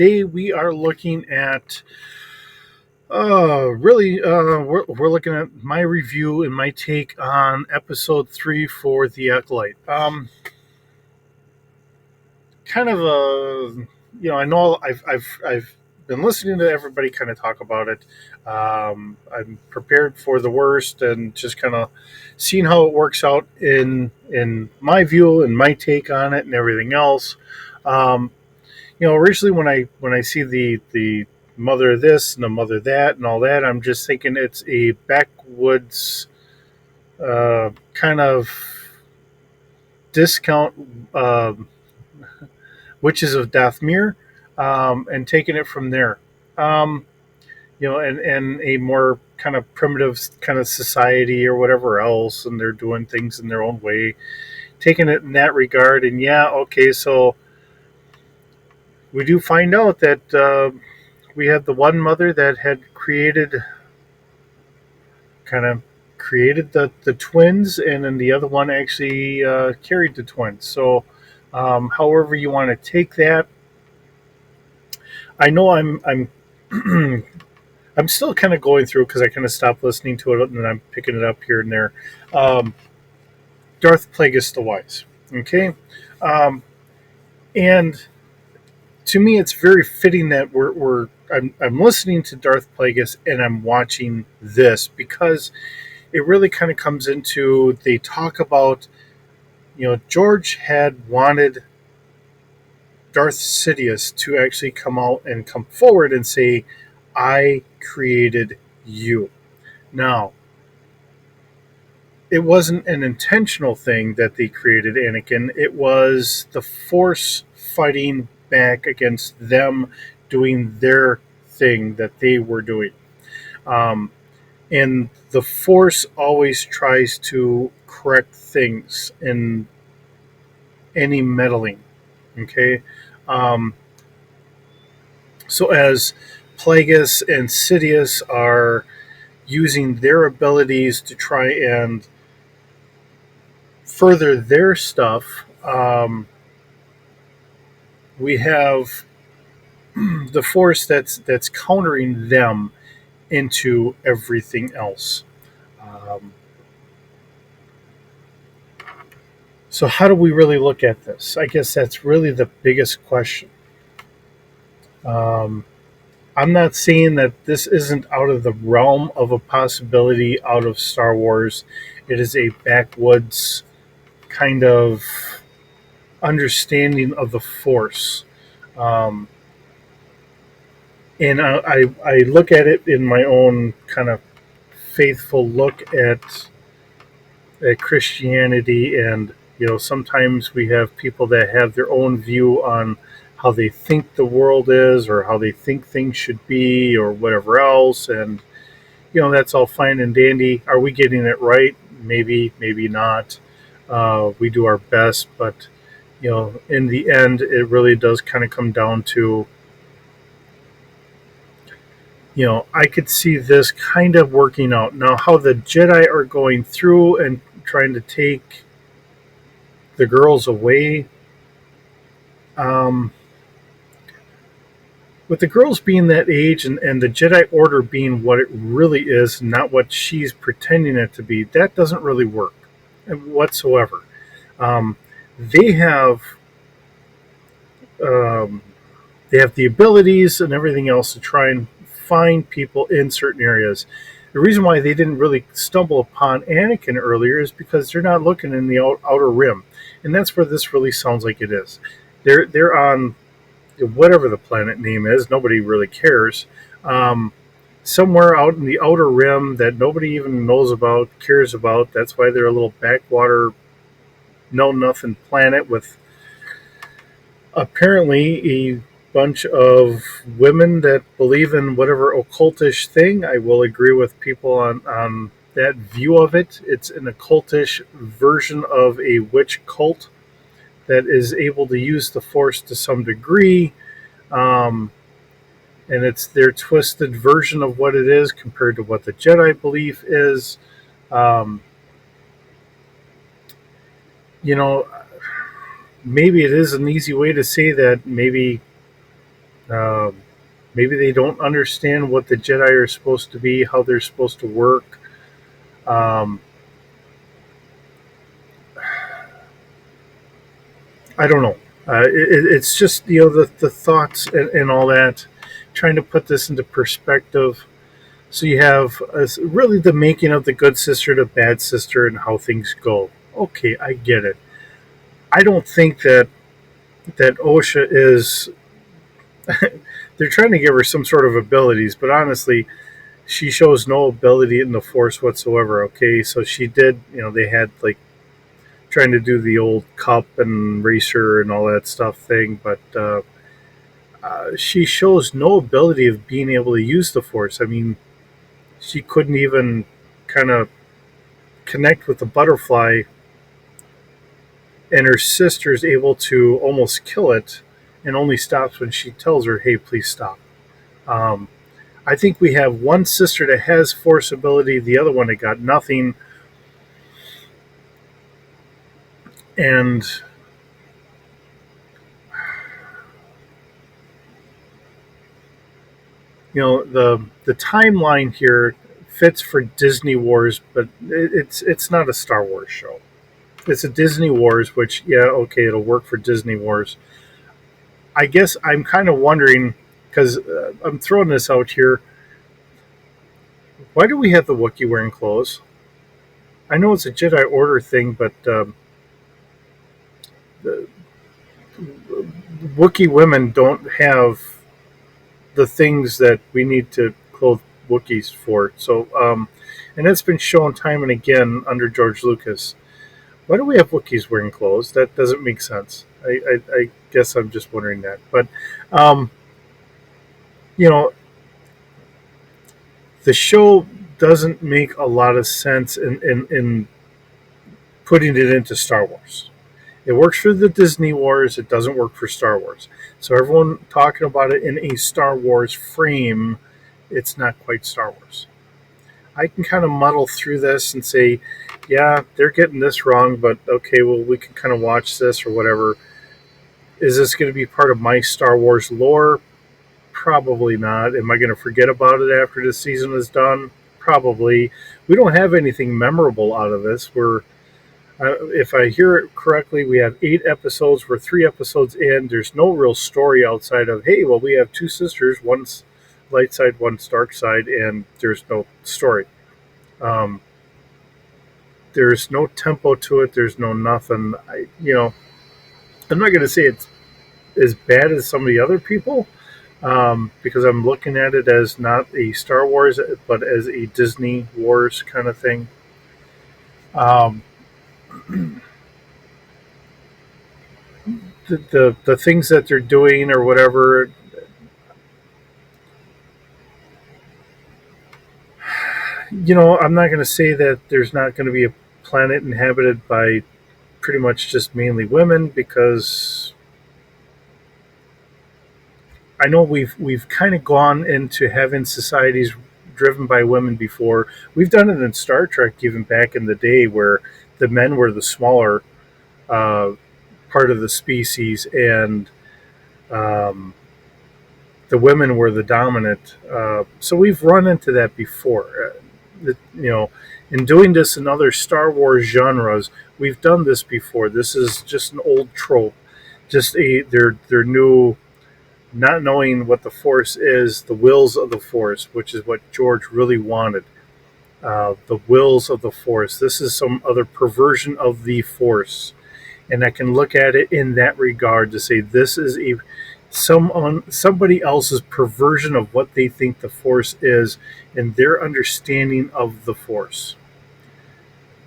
today we are looking at we're looking at my review and my take on episode 3 for the Acolyte. Kind of a I know I've been listening to everybody kind of talk about it. I'm prepared for the worst and just kind of seeing how it works out in my view and my take on it and everything else. Um, Originally when I see the mother of this and the mother of that and all that, I'm just thinking it's a backwoods kind of discount witches of Dathmere, and taking it from there. Um, and a more kind of primitive kind of society or whatever else, and they're doing things in their own way, taking it in that regard. And yeah, okay, so we do find out that we had the one mother that had kind of created the twins, and then the other one actually carried the twins. So, however you want to take that, I know I'm still kind of going through because I kind of stopped listening to it and then I'm picking it up here and there. Um, Darth Plagueis the Wise, okay, um, and to me, it's very fitting that I'm listening to Darth Plagueis and I'm watching this because it really kind of comes into they talk about George had wanted Darth Sidious to actually come out and come forward and say, "I created you." Now, it wasn't an intentional thing that they created Anakin. It was the Force fighting back against them doing their thing that they were doing. Um, and the Force always tries to correct things in any meddling. Okay. Um, so as Plagueis and Sidious are using their abilities to try and further their stuff, we have the force that's countering them into everything else. Um, so how do we really look at this? I guess that's really the biggest question. Um, I'm not saying that this isn't out of the realm of a possibility out of Star Wars. It is a backwoods kind of understanding of the Force. Um, and I look at it in my own kind of faithful look at Christianity, and sometimes we have people that have their own view on how they think the world is or how they think things should be or whatever else, and that's all fine and dandy. Are we getting it right? Maybe, maybe not. We do our best, but in the end, it really does kind of come down to I could see this kind of working out. Now, how the Jedi are going through and trying to take the girls away, um, with the girls being that age and the Jedi Order being what it really is, not what she's pretending it to be, that doesn't really work whatsoever. Um, they have um, they have the abilities and everything else to try and find people in certain areas. The reason why they didn't really stumble upon Anakin earlier is because they're not looking in the outer rim, and that's where this really sounds like it is. They're on whatever the planet name is. Nobody really cares. Um, Somewhere out in the outer rim that nobody even knows about, cares about. That's why they're a little backwater, know nothing planet with apparently a bunch of women that believe in whatever occultish thing. I will agree with people on that view of it. It's an occultish version of a witch cult that is able to use the force to some degree. Um, and it's their twisted version of what it is compared to what the Jedi belief is. Um, you know, Maybe it is an easy way to say that maybe Um, Maybe they don't understand what the Jedi are supposed to be, how they're supposed to work. Um, I don't know. It's just the thoughts and all that, trying to put this into perspective. So you have really the making of the good sister to bad sister and how things go. Okay, I get it. I don't think that Osha is. They're trying to give her some sort of abilities, but honestly, she shows no ability in the Force whatsoever. Okay, so she did. They had like trying to do the old cup and racer and all that stuff thing, but she shows no ability of being able to use the Force. I mean, she couldn't even kind of connect with the butterfly, and her sister's able to almost kill it, and only stops when she tells her, "Hey, please stop." Um, I think we have one sister that has Force ability, the other one that got nothing, and the timeline here fits for Disney Wars, but it's not a Star Wars show. It's a Disney Wars, which yeah, okay, it'll work for Disney Wars. I guess I'm kind of wondering because I'm throwing this out here. Why do we have the Wookiee wearing clothes? I know it's a Jedi Order thing, but the Wookiee women don't have the things that we need to clothe Wookiees for. So, and that's been shown time and again under George Lucas. Why do we have Wookiees wearing clothes? That doesn't make sense. I guess I'm just wondering that. But, um, you know, the show doesn't make a lot of sense in putting it into Star Wars. It works for the Disney Wars. It doesn't work for Star Wars. So everyone talking about it in a Star Wars frame, it's not quite Star Wars. I can kind of muddle through this and say, yeah, they're getting this wrong, but okay, well, we can kind of watch this or whatever. Is this going to be part of my Star Wars lore? Probably not. Am I going to forget about it after this season is done? Probably. We don't have anything memorable out of this. If I hear it correctly, we have 8 episodes. We're 3 episodes in. There's no real story outside of, hey, well, we have two sisters. One's light side, one's dark side, and there's no story. Um, there's no tempo to it. There's no nothing. I'm not going to say it's as bad as some of the other people, because I'm looking at it as not a Star Wars, but as a Disney Wars kind of thing. Um, the things that they're doing or whatever, I'm not going to say that there's not going to be a planet inhabited by pretty much just mainly women, because I know we've kind of gone into having societies driven by women before. We've done it in Star Trek even back in the day, where the men were the smaller uh, part of the species, and um, the women were the dominant. So we've run into that before. In doing this in other Star Wars genres, we've done this before. This is just an old trope. Just their new, not knowing what the Force is, the wills of the Force, which is what George really wanted. The wills of the Force. This is some other perversion of the Force, and I can look at it in that regard to say this is somebody else's perversion of what they think the Force is and their understanding of the Force.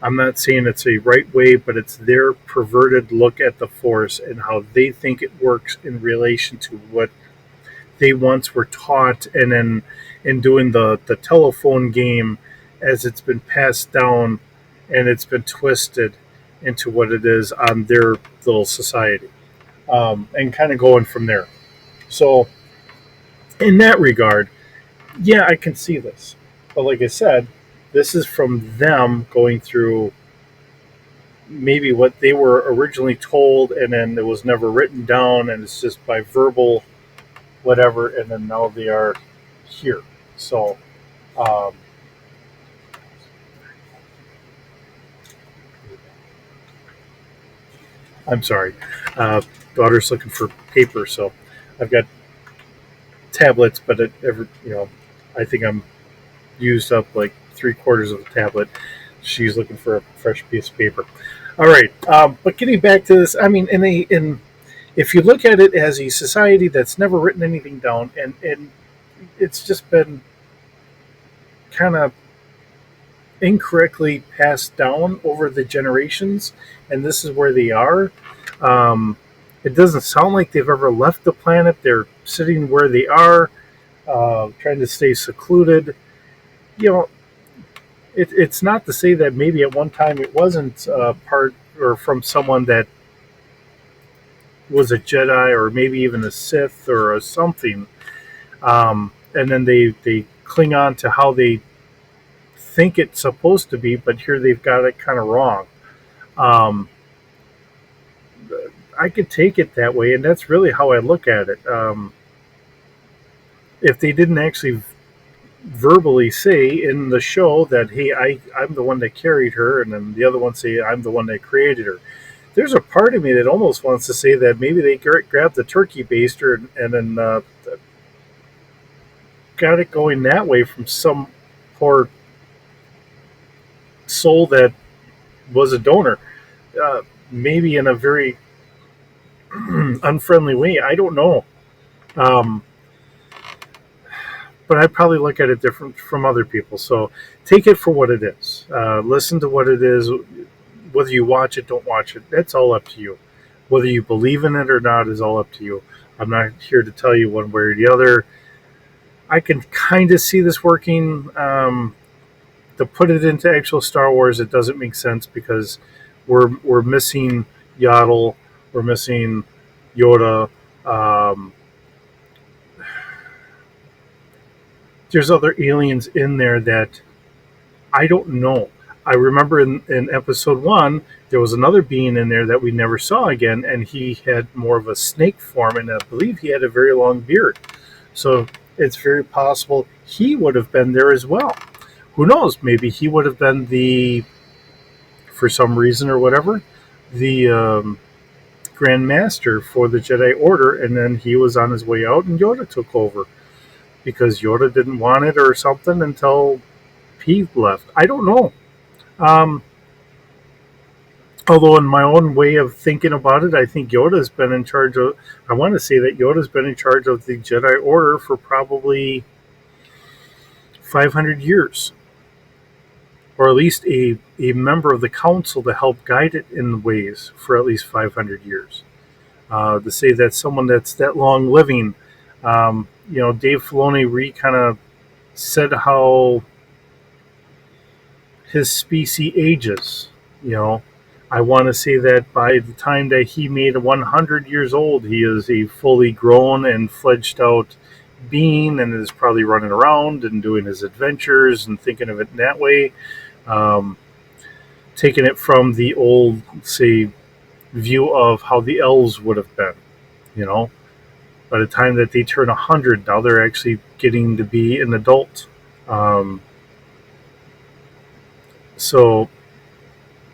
I'm not saying it's a right way, but it's their perverted look at the Force and how they think it works in relation to what they once were taught, and then in doing the telephone game as it's been passed down and it's been twisted into what it is on their little society, and kind of going from there. So, in that regard, yeah, I can see this. But like I said, this is from them going through maybe what they were originally told, and then it was never written down, and it's just by verbal. whatever, and then now they are here. So um, I'm sorry, daughter's looking for paper, so I've got tablets, but I think I'm used up like 3/4 of the tablet. She's looking for a fresh piece of paper. All right, but getting back to this, I mean, in if you look at it as a society that's never written anything down, and it's just been kind of incorrectly passed down over the generations, and this is where they are. Um, it doesn't sound like they've ever left the planet. They're sitting where they are, trying to stay secluded. You know, it's not to say that maybe at one time it wasn't part or from someone that was a Jedi or maybe even a Sith or a something, and then they cling on to how they think it's supposed to be, but here they've got it kind of wrong. Um, I could take it that way, and that's really how I look at it. If they didn't actually verbally say in the show that, hey, I'm the one that carried her, and then the other one say, I'm the one that created her. There's a part of me that almost wants to say that maybe they grabbed the turkey baster and then got it going that way from some poor soul that was a donor. Maybe in a very unfriendly way. I don't know. Um, but I probably look at it different from other people. So take it for what it is. Listen to what it is. Whether you watch it, don't watch it, that's all up to you. Whether you believe in it or not is all up to you. I'm not here to tell you one way or the other. I can kind of see this working. To put it into actual Star Wars, it doesn't make sense because we're missing Yaddle, we're missing Yoda. Um, there's other aliens in there that I don't know. I remember in episode one, there was another being in there that we never saw again, and he had more of a snake form, and I believe he had a very long beard. So it's very possible he would have been there as well. Who knows? Maybe he would have been for some reason or whatever, the Grand Master for the Jedi Order, and then he was on his way out, and Yoda took over because Yoda didn't want it or something until he left. I don't know. Um, Although, in my own way of thinking about it, I think Yoda's been in charge of. I want to say that Yoda's been in charge of the Jedi Order for probably 500 years, or at least a member of the council to help guide it in ways for at least 500 years. To say that someone that's that long living, Dave Filoni kind of said how his species ages. You know, I want to say that by the time that he made 100 years old, he is a fully grown and fledged out being and is probably running around and doing his adventures and thinking of it in that way. Um, Taking it from the old, say, view of how the elves would have been, you know. By the time that they turn 100, now they're actually getting to be an adult. Um, so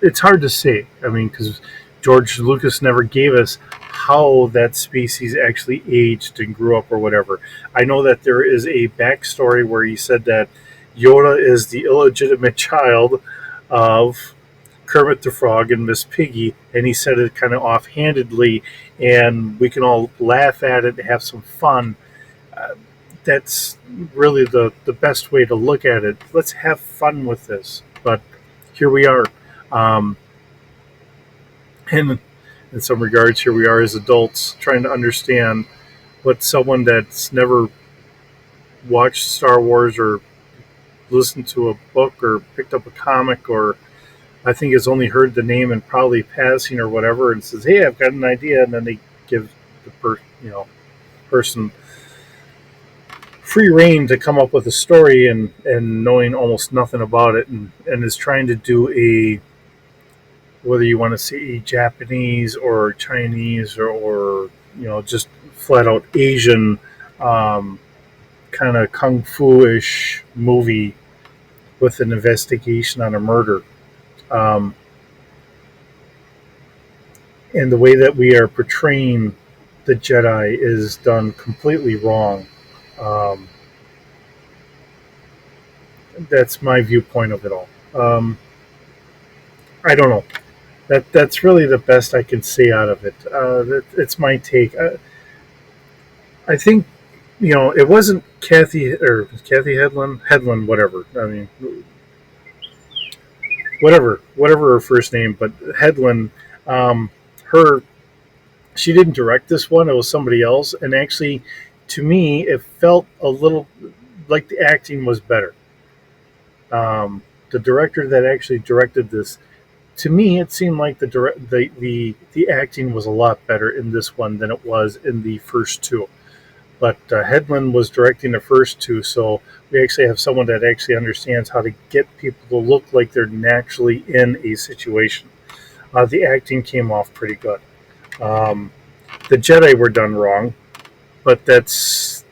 it's hard to say. I mean, because George Lucas never gave us how that species actually aged and grew up or whatever. I know that there is a backstory where he said that Yoda is the illegitimate child of Kermit the Frog and Miss Piggy, and he said it kind of offhandedly, and we can all laugh at it and have some fun. Uh, that's really the best way to look at it. Let's have fun with this. But here we are. Um, and in some regards, here we are as adults trying to understand what someone that's never watched Star Wars or listened to a book or picked up a comic or I think has only heard the name and probably passing or whatever and says, "Hey, I've got an idea," and then they give the person free reign to come up with a story and knowing almost nothing about it and is trying to do a whether you want to see Japanese or Chinese or just flat out Asian kind of kung fu-ish movie with an investigation on a murder. Um, and the way that we are portraying the Jedi is done completely wrong. Um, that's my viewpoint of it all. I don't know. That's really the best I can say out of it. It's my take. I think it wasn't Kathy Headland, whatever. I mean, whatever her first name, but Headland, her she didn't direct this one. It was somebody else, and actually, to me, it felt a little like the acting was better. The director that actually directed this, to me, it seemed like the acting was a lot better in this one than it was in the first two. But Headland was directing the first two, so we actually have someone that actually understands how to get people to look like they're naturally in a situation. The acting came off pretty good. Um, the Jedi were done wrong, but that's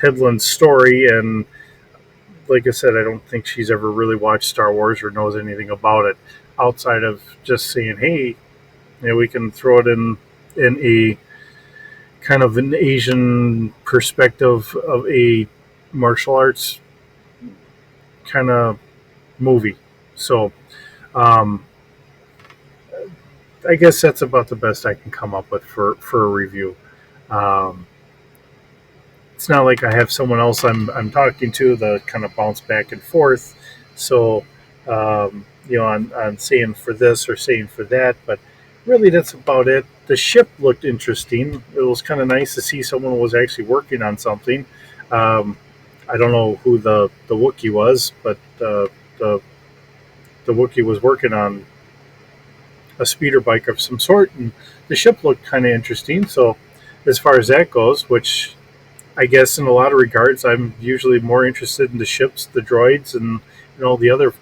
Headland's story, and like I said, I don't think she's ever really watched Star Wars or knows anything about it outside of just saying, "Hey, we can throw it in a kind of an Asian perspective of a martial arts kind of movie." So um, I guess that's about the best I can come up with for a review. Um, it's not like I have someone else I'm talking to that kind of bounce back and forth. So on saying for this or saying for that, but really that's about it. The ship looked interesting. It was kind of nice to see someone was actually working on something. Um, I don't know who the Wookiee was, but the the Wookiee was working on a speeder bike of some sort, and the ship looked kind of interesting. So as far as that goes, which I guess in a lot of regards, I'm usually more interested in the ships, the droids, and all the other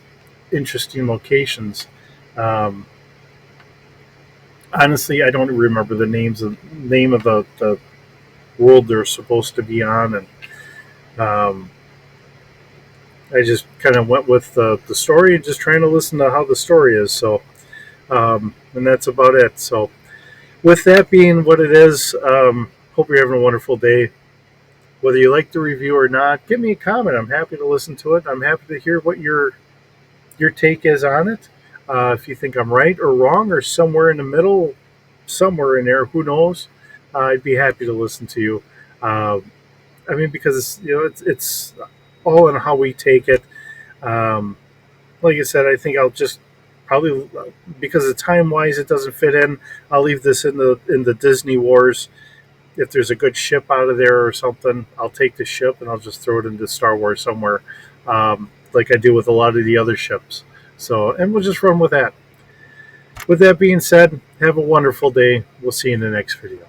interesting locations. Um, honestly, I don't remember the name of the world they're supposed to be on, and um, I just kind of went with the story and just trying to listen to how the story is. So, and that's about it. So, with that being what it is, hope you're having a wonderful day. Whether you like the review or not, give me a comment. I'm happy to listen to it. I'm happy to hear what your take is on it. If you think I'm right or wrong or somewhere in the middle, somewhere in there, who knows? I'd be happy to listen to you. Uh, I mean, because it's all in how we take it. Um, like I said, I think I'll just probably because of time wise it doesn't fit in. I'll leave this in the Disney Wars. If there's a good ship out of there or something, I'll take the ship and I'll just throw it into Star Wars somewhere, like I do with a lot of the other ships. So, and we'll just run with that. With that being said, have a wonderful day. We'll see you in the next video.